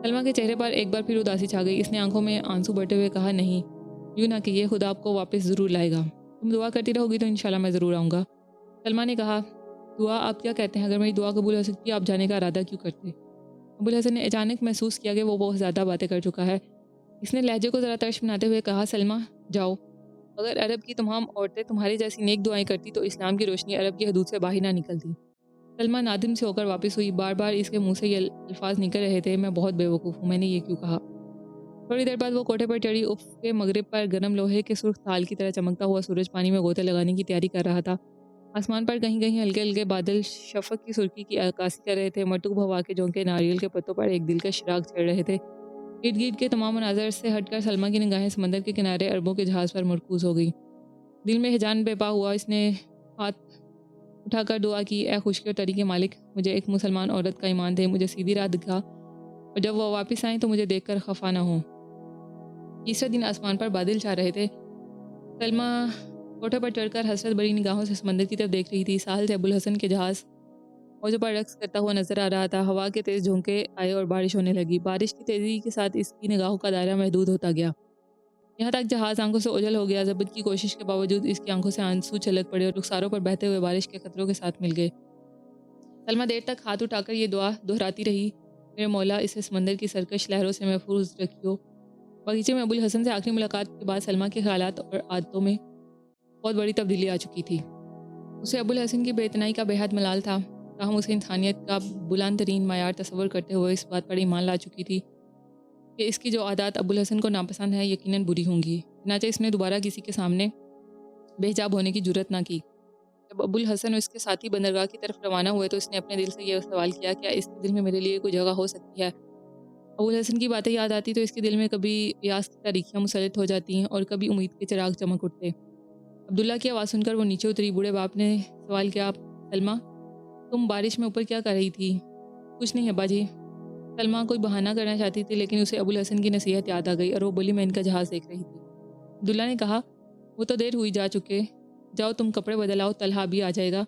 سلمیٰ کے چہرے پر ایک بار پھر اداسی چھا گئی۔ اس نے آنکھوں میں آنسو بھرتے ہوئے کہا، نہیں، یوں نہ کہیے، خدا آپ کو واپس ضرور لائے گا۔ تم دعا کرتی رہو گی تو انشاءاللہ میں ضرور آؤں گا۔ سلمیٰ نے کہا، دعا آپ کیا کہتے ہیں؟ اگر میری دعا قبول ہو سکتی ہے آپ جانے کا ارادہ کیوں کرتے؟ ابوالحسن نے اچانک محسوس کیا کہ وہ بہت زیادہ باتیں کر چکا ہے۔ اس نے لہجے کو ذرا ترش بناتے ہوئے کہا، سلمیٰ جاؤ، اگر عرب کی تمام عورتیں تمہاری جیسی نیک دعائیں کرتی تو اسلام کی روشنی عرب کی حدود سے باہر نہ نکلتی۔ سلمیٰ نادم سے ہو کر واپس ہوئی۔ بار بار اس کے منہ سے یہ الفاظ نکل رہے تھے، میں بہت بے وقوف ہوں، میں نے یہ کیوں کہا۔ تھوڑی دیر بعد وہ کوٹھے پر چڑھی۔ افق مغرب پر گرم لوہے کے سرخ تال کی طرح چمکتا ہوا سورج پانی میں غوطے لگانے کی تیاری کر رہا تھا۔ آسمان پر کہیں کہیں ہلکے ہلکے بادل شفق کی سرخی کی عکاسی کر رہے تھے۔ مرطوب ہوا کے جھونکے ناریل کے پتوں پر ایک دلکش چراغ چھڑ رہے تھے۔ ارد گرد کے تمام مناظر سے ہٹ کر سلمیٰ کی نگاہیں سمندر کے کنارے عربوں کے جہاز پر مرکوز ہو گئی۔ دل میں ہیجان بے پا ہوا۔ اس نے ہاتھ اٹھا کر دعا کی، اے خشکی اور تری کے مالک، مجھے ایک مسلمان عورت کا ایمان دے، مجھے سیدھی راہ دکھا، اور جب وہ واپس آئیں تو مجھے دیکھ کر خفا نہ ہوں۔ تیسرے دن آسمان پر بادل چھا رہے تھے۔ سلمیٰ کوٹھے پر چڑھ کر حسرت بھری نگاہوں سے سمندر کی طرف دیکھ رہی تھی۔ ساحل سے ابوالحسن کے جہاز موجوں پر رقص کرتا ہوا نظر آ رہا تھا۔ ہوا کے تیز جھونکے آئے اور بارش ہونے لگی۔ بارش کی تیزی کے ساتھ اس کی نگاہوں کا دائرہ محدود ہوتا گیا، یہاں تک جہاز آنکھوں سے اوجھل ہو گیا۔ ضبط کی کوشش کے باوجود اس کی آنکھوں سے آنسو چھلک پڑے اور رخساروں پر بہتے ہوئے بارش کے قطروں کے ساتھ مل گئے۔ سلمیٰ دیر تک ہاتھ اٹھا کر یہ دعا دہراتی رہی، میرے مولا، اسے سمندر کی سرکش لہروں سے محفوظ رکھیو۔ باغیچے میں ابوالحسن سے آخری ملاقات کے بعد سلمیٰ کے خیالات اور عادتوں میں بہت بڑی تبدیلی آ چکی تھی۔ اسے ابوالحسن کی بے اتنائی کا بے حد ملال تھا، تاہم اسے انسانیت کا بلند ترین معیار تصور کرتے ہوئے اس بات پر ایمان لا چکی تھی کہ اس کی جو عادات ابوالحسن کو ناپسند ہیں یقیناً بری ہوں گی۔ چنانچہ اس نے دوبارہ کسی کے سامنے بے حجاب ہونے کی جرات نہ کی۔ جب ابوالحسن اور اس کے ساتھی بندرگاہ کی طرف روانہ ہوئے تو اس نے اپنے دل سے یہ سوال کیا، کیا اس کے دل میں میرے لیے کوئی جگہ ہو سکتی ہے؟ ابوالحسن کی باتیں یاد آتی تو اس کے دل میں کبھی یاس کی تاریکیاں مسلط ہو جاتی ہیں اور کبھی امید کے چراغ چمک اٹھتے۔ عبداللہ کی آواز سن کر وہ نیچے اتری۔ بوڑھے باپ نے سوال کیا، سلمیٰ تم بارش میں اوپر کیا کر رہی تھی؟ کچھ نہیں ابا جی۔ سلمیٰ کوئی بہانہ کرنا چاہتی تھی لیکن اسے ابوالحسن کی نصیحت یاد آ گئی اور وہ بولی، میں ان کا جہاز دیکھ رہی تھی۔ عبداللہ نے کہا، وہ تو دیر ہوئی جا چکے، جاؤ تم کپڑے بدلاؤ، طلحہ بھی آ جائے گا،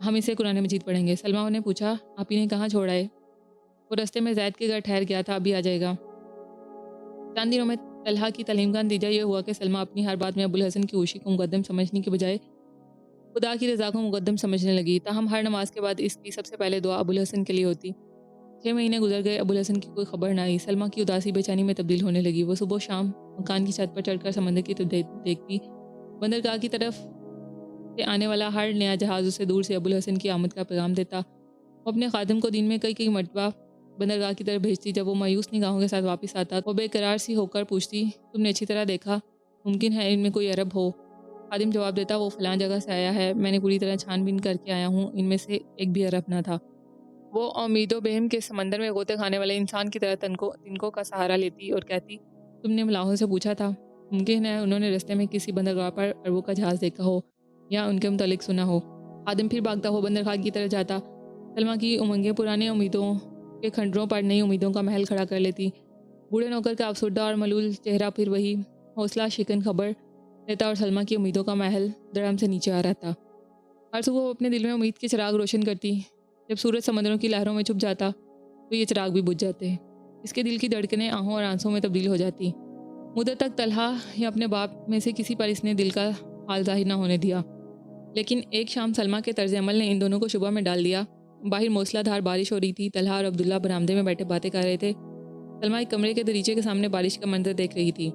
ہم اسے قرآن مجید پڑھیں گے۔ سلمیٰ نے پوچھا، آپ انہیں کہاں چھوڑ آئے؟ وہ رستے میں زید کے گھر ٹھہر گیا تھا، ابھی آ جائے گا۔ چند دنوں میں طلحہ کی تعلیم کا نتیجہ یہ ہوا کہ سلمیٰ اپنی ہر بات میں ابوالحسن کی خوشی کو مقدم سمجھنے کے بجائے خدا کی رضا کو مقدم سمجھنے لگی۔ تاہم ہر نماز کے بعد اس کی سب سے پہلے دعا ابوالحسن کے لیے ہوتی۔ 6 مہینے گزر گئے، ابوالحسن کی کوئی خبر نہ آئی۔ سلمیٰ کی اداسی بے چینی میں تبدیل ہونے لگی۔ وہ صبح و شام مکان کی چھت پر چڑھ کر سمندر کی طرف دیکھتی۔ بندرگاہ کی طرف سے آنے والا ہر نیا جہاز اسے دور سے ابوالحسن کی آمد کا پیغام دیتا۔ وہ اپنے خادم کو دن میں کئی مرتبہ بندرگاہ کی طرف بھیجتی۔ جب وہ مایوس نگاہوں کے ساتھ واپس آتا وہ بے قرار سی ہو کر پوچھتی، تم نے اچھی طرح دیکھا؟ ممکن ہے ان میں کوئی عرب ہو؟ خادم جواب دیتا، وہ فلاں جگہ سے آیا ہے، میں نے پوری طرح چھان بین کر کے آیا ہوں، ان میں سے ایک بھی عرب نہ تھا۔ وہ امید و بہم کے سمندر میں غوطے کھانے والے انسان کی طرح تنکوں کا سہارا لیتی اور کہتی، تم نے ملاحوں سے پوچھا تھا؟ ممکن ہے انہوں نے رستے میں کسی بندرگاہ پر عربوں کا جہاز دیکھا ہو یا ان کے متعلق سنا ہو۔ خادم پھر بھاگتا ہو بندرگاہ کی طرف جاتا۔ سلمیٰ کی امنگیں پرانے امیدوں کے کھنڈروں پر نئی امیدوں کا محل کھڑا کر لیتی۔ بوڑھے نوکر کا افسردہ اور ملول چہرہ پھر وہی حوصلہ شکن خبر دیتا اور سلمیٰ کی امیدوں کا محل درہم سے نیچے آ رہتا۔ ہر صبح وہ اپنے دل میں امید کے چراغ روشن کرتی۔ جب سورج سمندروں کی لہروں میں چھپ جاتا تو یہ چراغ بھی بجھ جاتے۔ اس کے دل کی دھڑکنیں آہوں اور آنسوں میں تبدیل ہو جاتی۔ مدت تک طلحہ یا اپنے باپ میں سے کسی پر اس نے دل کا حال ظاہر نہ ہونے دیا، لیکن ایک شام سلمیٰ کے طرز عمل نے ان دونوں کو شبہ میں ڈال دیا۔ باہر موسلا دھار بارش ہو رہی تھی۔ طلحہ اور عبداللہ برآمدے میں بیٹھے باتیں کر رہے تھے۔ سلمیٰ ایک کمرے کے دریچے کے سامنے بارش کا منظر دیکھ رہی تھی۔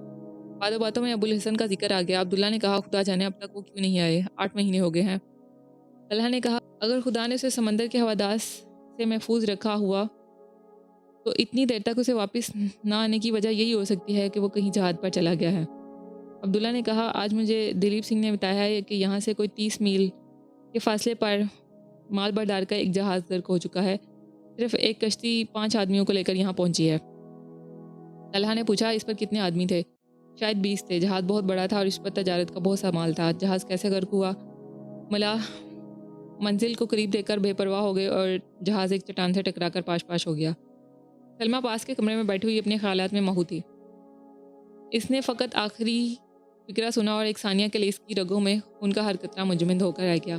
باتوں باتوں میں ابوالحسن کا ذکر آ گیا۔ عبداللہ نے کہا، خدا جانے اب تک وہ کیوں نہیں آئے، 8 مہینے ہو گئے ہیں۔ طلحہ نے کہا، اگر خدا نے اسے سمندر کے حوادث سے محفوظ رکھا ہوا تو اتنی دیر تک اسے واپس نہ آنے کی وجہ یہی ہو سکتی ہے کہ وہ کہیں جہاد پر چلا گیا ہے۔ عبداللہ نے کہا، آج مجھے دلیپ سنگھ نے بتایا ہے کہ یہاں سے کوئی 30 میل کے فاصلے پر مال بردار کا ایک جہاز غرق ہو چکا ہے، صرف ایک کشتی 5 آدمیوں کو لے کر یہاں پہنچی ہے۔ طلحہ نے پوچھا، اس پر کتنے آدمی تھے؟ شاید 20 تھے۔ جہاز بہت بڑا تھا اور اس پر تجارت کا بہت سا مال تھا۔ جہاز کیسے غرق ہوا؟ ملاح منزل کو قریب دیکھ کر بے پرواہ ہو گئے اور جہاز ایک چٹان سے ٹکرا کر پاش ہو گیا۔ سلمیٰ پاس کے کمرے میں بیٹھی ہوئی اپنے خیالات میں مہو تھی۔ اس نے فقط آخری فقرہ سنا اور ایک ثانیہ کے لیے اس کی رگوں میں خون کا ہر قطرہ منجمد ہو کر رہ گیا۔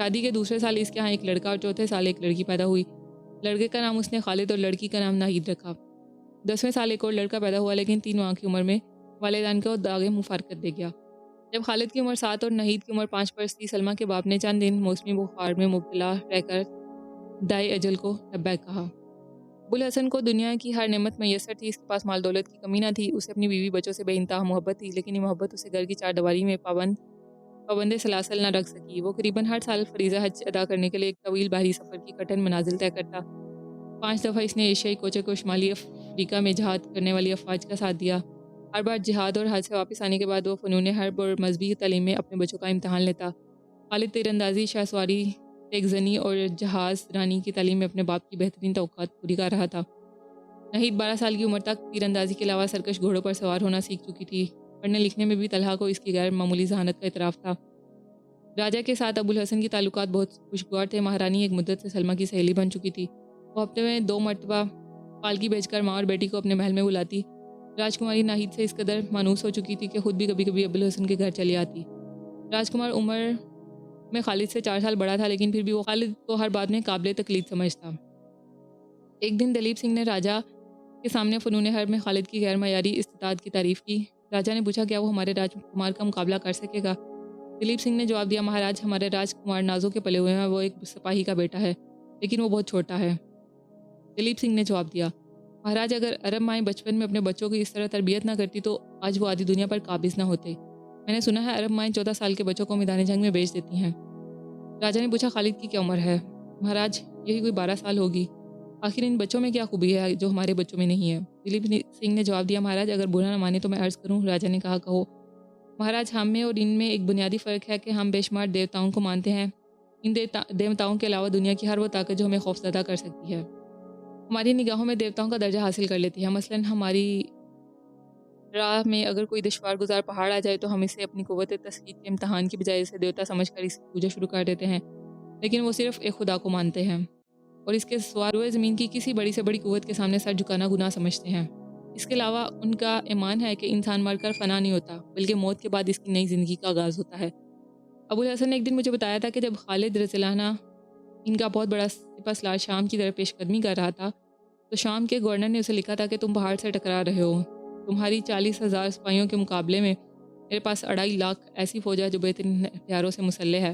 شادی کے دوسرے سال اس کے یہاں ایک لڑکا اور چوتھے سال ایک لڑکی پیدا ہوئی۔ لڑکے کا نام اس نے خالد اور لڑکی کا نام ناہید رکھا۔ 10ویں سال ایک اور لڑکا پیدا ہوا، لیکن 3 ماہ کی عمر میں والدین کو داغ مفارقت دے گیا۔ جب خالد کی عمر 7 اور ناہید کی عمر 5 برس تھی، سلمیٰ کے باپ نے چند دن موسمی بخار میں مبتلا رہ کر دائے اجل کو لبیک کہا۔ ابوالحسن کو دنیا کی ہر نعمت میسر تھی، اس کے پاس مال دولت کی کمی نہ تھی، اسے اپنی بیوی بچوں سے بے انتہا محبت تھی، لیکن یہ محبت اسے گھر کی چار دیواری میں پابند سلاسل نہ رکھ سکی۔ وہ قریباً ہر سال فریضہ حج ادا کرنے کے لیے ایک طویل بحری سفر کی کٹھن منازل طے کرتا۔ 5 دفعہ اس نے ایشیائی کوچوں کو شمالی افریقہ میں جہاد کرنے والی افواج کا ساتھ دیا۔ ہر بار جہاد اور حج سے واپس آنے کے بعد وہ فنون حرب اور مذہبی تعلیم میں اپنے بچوں کا امتحان لیتا۔ خالد تیر اندازی، شاہ سواری، تیگ زنی اور جہاز رانی کی تعلیم میں اپنے باپ کی بہترین توقعات پوری کر رہا تھا۔ ناہید 12 سال کی عمر تک تیر اندازی کے علاوہ سرکش گھوڑوں پر سوار ہونا سیکھ چکی تھی۔ پڑھنے لکھنے میں بھی طلحہ کو اس کی غیر معمولی ذہانت کا اعتراف تھا۔ راجہ کے ساتھ ابوالحسن کی تعلقات بہت خوشگوار تھے۔ مہارانی ایک مدت سے سلمیٰ کی سہیلی بن چکی تھی۔ وہ ہفتے میں 2 مرتبہ پالکی بھیج کر ماں اور بیٹی کو اپنے محل میں بلاتی۔ راجکماری ناہید سے اس قدر مانوس ہو چکی تھی کہ خود بھی کبھی کبھی ابوالحسن کے گھر چلی آتی۔ راجکمار عمر میں خالد سے 4 سال بڑا تھا، لیکن پھر بھی وہ خالد کو ہر بات میں قابل تقلید سمجھتا۔ ایک دن دلیپ سنگھ نے راجہ کے سامنے فنون حرب میں خالد کی غیر معیاری استطاعت کی تعریف کی۔ راجہ نے پوچھا، کیا وہ ہمارے راجکمار کا مقابلہ کر سکے گا؟ دلیپ سنگھ نے جواب دیا، مہاراج، ہمارے راجکمار نازوں کے پلے ہوئے ہیں، وہ ایک سپاہی کا بیٹا ہے، لیکن وہ بہت چھوٹا ہے۔ دلیپ سنگھ نے جواب دیا، مہاراج، اگر عرب مائیں بچپن میں اپنے بچوں کی اس طرح تربیت نہ کرتی تو آج وہ آدھی دنیا پر قابض نہ ہوتے۔ میں نے سنا ہے عرب مائیں 14 سال کے بچوں کو میدان جنگ میں بیچ دیتی ہیں۔ راجہ نے پوچھا، خالد کی کیا عمر ہے؟ مہاراج، یہی کوئی 12 سال ہوگی۔ آخر ان بچوں میں کیا خوبی ہے جو ہمارے بچوں میں نہیں ہے؟ دلیپ سنگھ نے جواب دیا، مہاراج، اگر برا نہ مانے تو میں عرض کروں۔ راجہ نے کہا، کہو۔ مہاراج، ہم میں اور ان میں ایک بنیادی فرق ہے کہ ہم بے شمار دیوتاؤں کو مانتے ہیں۔ ان دیوتاؤں کے علاوہ دنیا کی ہر وہ طاقت جو ہمیں خوفزدہ کر سکتی ہے ہماری نگاہوں میں دیوتاؤں کا درجہ حاصل کر لیتی ہے۔ مثلاً ہماری راہ میں اگر کوئی دشوار گزار پہاڑ آ جائے تو ہم اسے اپنی قوت تسخیر کے امتحان کی بجائے اسے دیوتا سمجھ کر اسے پوجا شروع کر دیتے ہیں، لیکن وہ صرف ایک خدا کو مانتے ہیں اور اس کے سوا روئے زمین کی کسی بڑی سے بڑی قوت کے سامنے سر جھکانا گناہ سمجھتے ہیں۔ اس کے علاوہ ان کا ایمان ہے کہ انسان مر کر فنا نہیں ہوتا، بلکہ موت کے بعد اس کی نئی زندگی کا آغاز ہوتا ہے۔ ابوالحسن نے ایک دن مجھے بتایا تھا کہ جب خالد رضی اللہ عنہ ان کا بہت بڑا سپہ سالار شام کی طرف پیش قدمی کر رہا تھا تو شام کے گورنر نے اسے لکھا تھا کہ تم پہاڑ سے ٹکرا رہے ہو، تمہاری 40,000 سپاہیوں کے مقابلے میں میرے پاس 2.5 لاکھ ایسی فوج ہے جو بہترین ہتھیاروں سے مسلح ہے۔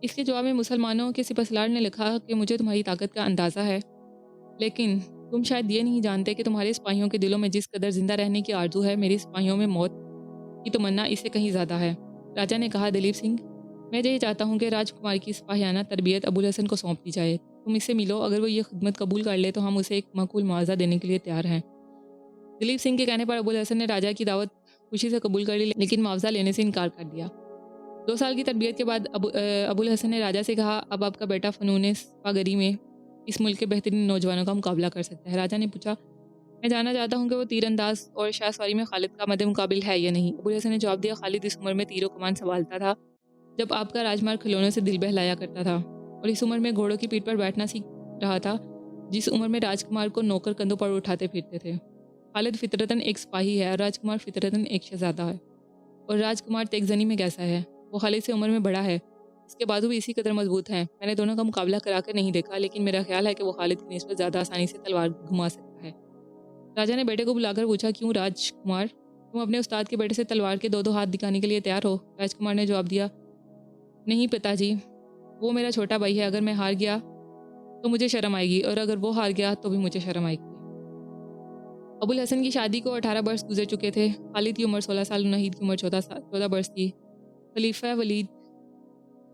اس کے جواب میں مسلمانوں کے سپہ سالار نے لکھا کہ مجھے تمہاری طاقت کا اندازہ ہے، لیکن تم شاید یہ نہیں جانتے کہ تمہارے سپاہیوں کے دلوں میں جس قدر زندہ رہنے کی آرزو ہے، میری سپاہیوں میں موت کی تمنا اس سے کہیں زیادہ ہے۔ راجہ نے کہا، دلیپ سنگھ، میں یہی چاہتا ہوں کہ راجکمار کی سپاہیانہ تربیت ابوالحسن کو سونپ دی جائے۔ تم اس سے ملو، اگر وہ یہ خدمت قبول کر لے تو ہم اسے ایک معقول معاوضہ دینے کے لیے تیار ہیں۔ دلیپ سنگھ کے کہنے پر ابوالحسن نے راجہ کی دعوت خوشی سے قبول کر لی، لیکن معاوضہ لینے سے انکار کر دیا۔ 2 سال کی تربیت کے بعد ابوالحسن نے راجہ سے کہا، اب آپ کا بیٹا فنون سپاگری میں اس ملک کے بہترین نوجوانوں کا مقابلہ کر سکتا ہے۔ راجہ نے پوچھا، میں جاننا چاہتا ہوں کہ وہ تیر انداز اور شاہ سواری میں خالد کا مد مقابل ہے یا نہیں؟ ابوالحسن نے جواب دیا، خالد اس عمر میں تیر و کمان سنبھالتا تھا جب آپ کا راجمار کھلونوں سے دل بہلایا کرتا تھا، اور اس عمر میں گھوڑوں کی پیٹھ پر بیٹھنا سیکھ رہا تھا جس عمر میں راجکمار کو نوکر کندھوں پر اٹھاتے پھرتے تھے۔ خالد فطرتاً ایک سپاہی ہے اور راجکمار فطرتاً ایک شہزادہ ہے۔ اور راجکمار تیگ زنی میں کیسا ہے؟ وہ خالد سے عمر میں بڑا ہے، اس کے بازو بھی اسی قدر مضبوط ہیں۔ میں نے دونوں کا مقابلہ کرا کر نہیں دیکھا، لیکن میرا خیال ہے کہ وہ خالد کی نسبت زیادہ آسانی سے تلوار گھما سکتا ہے۔ راجہ نے بیٹے کو بلا کر پوچھا، کیوں راجکمار، تم اپنے استاد کے بیٹے سے تلوار کے 2 ہاتھ دکھانے کے لیے تیار ہو؟ راجکمار نے جواب دیا، نہیں پتا جی، وہ میرا چھوٹا بھائی ہے، اگر میں ہار گیا تو مجھے شرم آئے گی، اور اگر وہ ہار گیا تو بھی مجھے شرم آئے گی۔ ابوالحسن کی شادی کو 18 برس گزر چکے تھے۔ خالد کی عمر 16 سال اور ناہید کی عمر 14 برس تھی۔ خلیفہ ولید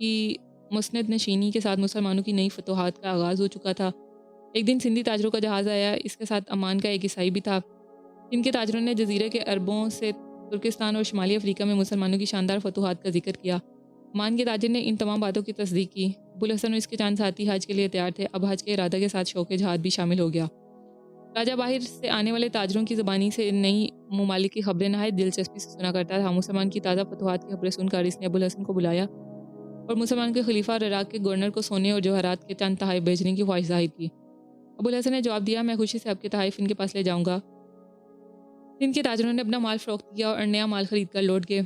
کی مسند نشینی کے ساتھ مسلمانوں کی نئی فتوحات کا آغاز ہو چکا تھا۔ ایک دن سندھی تاجروں کا جہاز آیا، اس کے ساتھ امان کا ایک عیسائی بھی تھا۔ سندھ کے تاجروں نے جزیرے کے عربوں سے ترکستان اور شمالی افریقہ میں مسلمانوں کی شاندار فتوحات کا ذکر کیا۔ امان کے تاجر نے ان تمام باتوں کی تصدیق کی۔ ابوالحسن اور اس کے چند ساتھی حج کے لیے تیار تھے۔ اب حج کے ارادہ کے ساتھ شوق جہاد بھی شامل ہو گیا۔ راجہ باہر سے آنے والے تاجروں کی زبانی سے نئی ممالک کی خبریں نہایت دلچسپی سے سنا کرتا تھا۔ مسلمان کی تازہ فتوحات کی خبریں سن کر اس نے ابوالحسن کو بلایا اور مسلمان کے خلیفہ اور عراق کے گورنر کو سونے اور جوہرات کے چند تحائف بھیجنے کی خواہش ظاہر کی۔ ابوالحسن نے جواب دیا، میں خوشی سے آپ کے تحائف ان کے پاس لے جاؤں گا۔ سندھ کے تاجروں نے اپنا مال فروخت کیا اور نیا مال خرید کر لوٹ گئے۔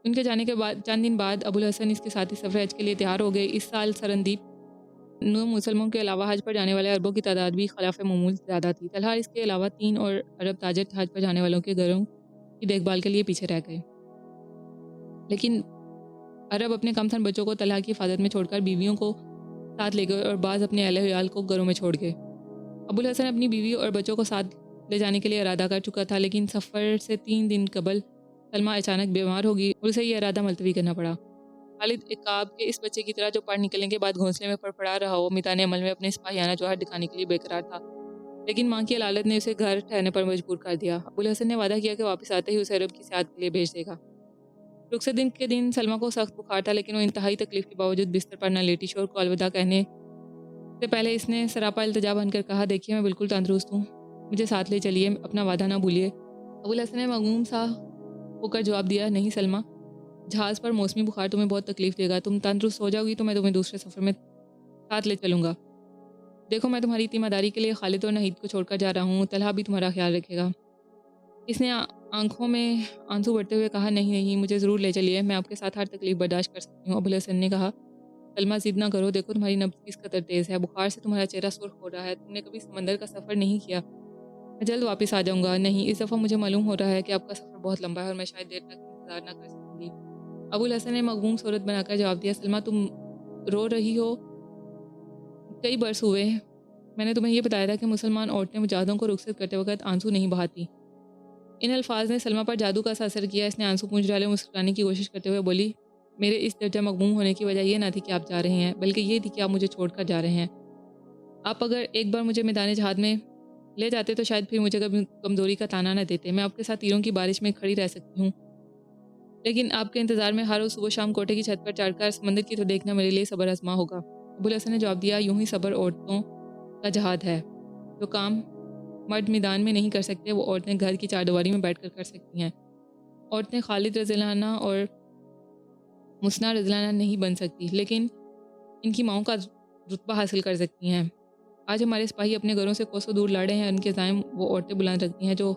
ان کے جانے کے بعد چند دن بعد ابوالحسن اس کے ساتھی سفر حج کے لیے تیار ہو گئے۔ اس سال سرندیپ مسلموں کے علاوہ حج پر جانے والے عربوں کی تعداد بھی خلاف معمول زیادہ تھی۔ طلحہ اس کے علاوہ 3 اور عرب تاجر حج پر جانے والوں کے گھروں کی دیکھ بھال کے لیے پیچھے رہ گئے، لیکن عرب اپنے کم سن بچوں کو طلحہ کی حفاظت میں چھوڑ کر بیویوں کو ساتھ لے گئے اور بعض اپنے اہل ویال کو گھروں میں چھوڑ گئے۔ ابوالحسن اپنی بیوی اور بچوں کو ساتھ لے جانے کے لیے ارادہ کر چکا تھا، لیکن سفر سے 3 دن قبل سلمہ اچانک بیمار ہو گئی اور اسے یہ ارادہ ملتوی کرنا پڑا۔ خالد عقاب کے اس بچے کی طرح جو پڑھ نکلنے کے بعد گھونسلے میں پڑپڑا رہا ہو، میدان عمل میں اپنے سپاہیانہ جوہر دکھانے کے لیے بے قرار تھا، لیکن ماں کی علالت نے اسے گھر ٹھہرنے پر مجبور کر دیا۔ ابوالحسن نے وعدہ کیا کہ واپس آتے ہی اسے عرب کی سیاحت کے لیے بھیج دے گا۔ رخصت دن کے دن سلمہ کو سخت بخار تھا، لیکن وہ انتہائی تکلیف کے باوجود بستر پر نہ لیٹی۔ شوہر کو الوداع کہنے سے پہلے اس نے سراپا التجا بن کر کہا، دیکھیے میں بالکل تندرست ہوں، مجھے ساتھ لے چلیے، اپنا وعدہ نہ بھولیے۔ ابوالحسن نے مغموم سا ہو کر جواب دیا، نہیں سلمہ، جہاز پر موسمی بخار تمہیں بہت تکلیف دے گا، تم تندرست ہو جاؤ گی تو میں تمہیں دوسرے سفر میں ساتھ لے چلوں گا۔ دیکھو میں تمہاری اتنی مداری کے لیے خالد اور نہید کو چھوڑ کر جا رہا ہوں، طلحہ بھی تمہارا خیال رکھے گا۔ اس نے آنکھوں میں آنسو بھرتے ہوئے کہا، نہیں نہیں، مجھے ضرور لے چلیے، میں آپ کے ساتھ ہر تکلیف برداشت کر سکتی ہوں۔ ابوالحسن نے کہا، سلمہ ضد نہ کرو، دیکھو تمہاری نبض کس قدر تیز ہے، بخار سے تمہارا چہرہ سرخ ہو رہا ہے، تم نے کبھی سمندر کا سفر نہیں کیا۔ میں جلد واپس آ جاؤں گا۔ نہیں، اس دفعہ مجھے معلوم ہو رہا ہے کہ آپ کا سفر بہت لمبا ہے اور میں شاید دیر تک انتظار نہ کر سکوں گی۔ ابوالحسن نے مغموم صورت بنا کر جواب دیا، سلمہ تم رو رہی ہو، کئی برس ہوئے میں نے تمہیں یہ بتایا تھا کہ مسلمان عورتیں مجاہدوں کو رخصت کرتے وقت آنسو نہیں بہاتی۔ ان الفاظ نے سلمہ پر جادو کا سا اثر کیا۔ اس نے آنسو پونچھ ڈالے، مسکرانے کی کوشش کرتے ہوئے بولی، میرے اس درجہ مغموم ہونے کی وجہ یہ نہ تھی کہ آپ جا رہے ہیں، بلکہ یہ تھی کہ آپ مجھے چھوڑ کر جا رہے ہیں۔ آپ اگر ایک بار مجھے میدان جہاد میں لے جاتے تو شاید پھر مجھے کبھی کمزوری کا تانا نہ دیتے، میں آپ کے ساتھ تیروں کی بارش میں کھڑی رہ سکتی ہوں، لیکن آپ کے انتظار میں ہر روز صبح شام کوٹے کی چھت پر چڑھ کر سمندر کی تو دیکھنا میرے لیے صبر آزما ہوگا۔ ابوالحسن نے جواب دیا، یوں ہی صبر عورتوں کا جہاد ہے، جو کام مرد میدان میں نہیں کر سکتے وہ عورتیں گھر کی چاردیواری میں بیٹھ کر کر سکتی ہیں۔ عورتیں خالد رضی اللہ عنہ اور مسنہ رضی اللہ عنہ نہیں بن سکتی، لیکن ان کی ماؤں کا رتبہ حاصل کر سکتی ہیں۔ آج ہمارے سپاہی اپنے گھروں سے کوسوں دور لڑے ہیں، ان کے ذائم وہ عورتیں بلند رکھتی ہیں جو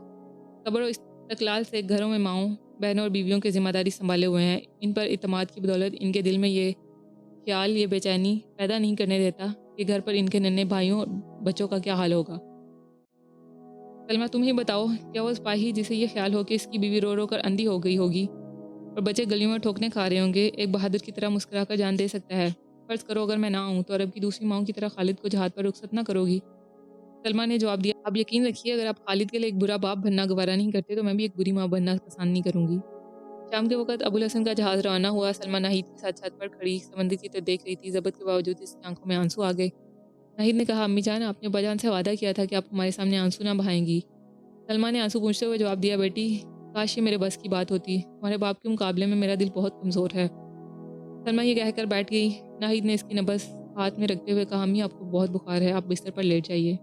صبر و استقلال سے گھروں میں ماؤں، بہنوں اور بیویوں کی ذمہ داری سنبھالے ہوئے ہیں۔ ان پر اعتماد کی بدولت ان کے دل میں یہ خیال، یہ بے چینی پیدا نہیں کرنے دیتا کہ گھر پر ان کے ننھے بھائیوں اور بچوں کا کیا حال ہوگا۔ سلمہ تم ہی بتاؤ، کیا وہ سپاہی جسے یہ خیال ہو کہ اس کی بیوی رو رو کر اندھی ہو گئی ہوگی اور بچے گلیوں میں ٹھوکنے کھا رہے ہوں گے، ایک بہادر کی طرح مسکرا کر جان دے سکتا ہے؟ فرض کرو اگر میں نہ آؤں تو عرب کی دوسری ماؤں کی طرح خالد کو جہاد پر رخصت نہ کرو گی؟ سلمہ نے جواب دیا، آپ یقین رکھیے اگر آپ خالد کے لیے ایک برا باپ بننا گوارا نہیں کرتے تو میں بھی ایک بری ماں بننا پسند نہیں کروں گی۔ شام کے وقت ابوالحسن کا جہاز روانہ ہوا۔ سلمہ ناہید کے ساتھ چھت پر کھڑی سمندر کی طرف دیکھ رہی تھی، ضبط کے باوجود اس کی آنکھوں میں آنسو آ گئے۔ ناہید نے کہا، امی جان، آپ نے ابا جان سے وعدہ کیا تھا کہ آپ ہمارے سامنے آنسو نہ بہائیں گی۔ سلمہ نے آنسو پونچھتے ہوئے جواب دیا، بیٹی کاش یہ میرے بس کی بات ہوتی، تمہارے باپ کے مقابلے میں میرا دل بہت کمزور ہے۔ سلمہ یہ کہہ کر بیٹھ گئی۔ ناہید نے اس کی نبض ہاتھ میں رکھتے ہوئے کہا، امی آپ کو بہت بخار ہے، آپ بستر پر لیٹ جائیے۔